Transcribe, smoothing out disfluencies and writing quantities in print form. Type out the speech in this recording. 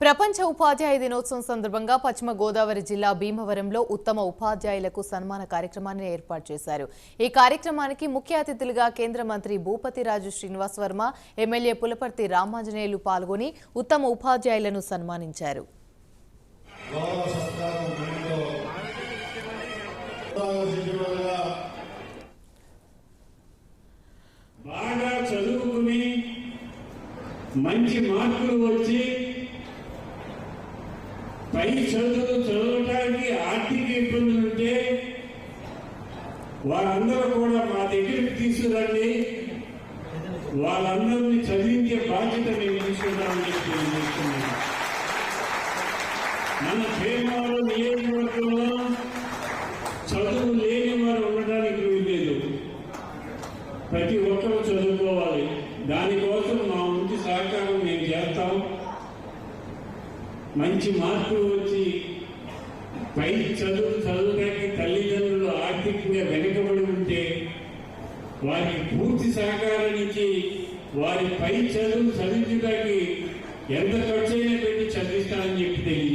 ప్రపంచ ఉపాధ్యాయ దినోత్సవం సందర్భంగా పశ్చిమ గోదావరి జిల్లా భీమవరంలో ఉత్తమ ఉపాధ్యాయులకు సన్మాన కార్యక్రమాన్ని ఏర్పాటు చేశారు। ఈ కార్యక్రమానికి ముఖ్య అతిథులుగా కేంద్ర మంత్రి భూపతిరాజు శ్రీనివాస్ వర్మ, ఎమ్మెల్యే పులపర్తి రామాంజనేయులు పాల్గొని ఉత్తమ ఉపాధ్యాయులను సన్మానించారు। బాగా చదువుకుని మంచి మార్కులు వచ్చి పై చదువులు చదవడానికి ఆర్థిక ఇబ్బందులు ఉంటే వారందరూ కూడా మా దగ్గరికి తీసుకురండి, వాళ్ళందరినీ చదివించే బాధ్యత మేము తీసుకుంటామని చెప్పి తెలియజేస్తున్నాను। మన భీమవరం నియోజకవర్గంలో చదువు లేని వారు ఉండడానికి లేదు, ప్రతి ఒక్కరూ చదువుకోవాలి। దానికోసం మా ముందు సహకారం మేము చేస్తాం। మంచి మార్కులు వచ్చి పై చదువుడానికి తల్లిదండ్రులు ఆర్థికంగా వెనుకబడి ఉంటే వారికి పూర్తి సహకారం ఇచ్చి వారి పై చదువు చదివించడానికి ఎంత ఖర్చైనా పెట్టి చదివిస్తానని చెప్పి తెలియజేస్తాను।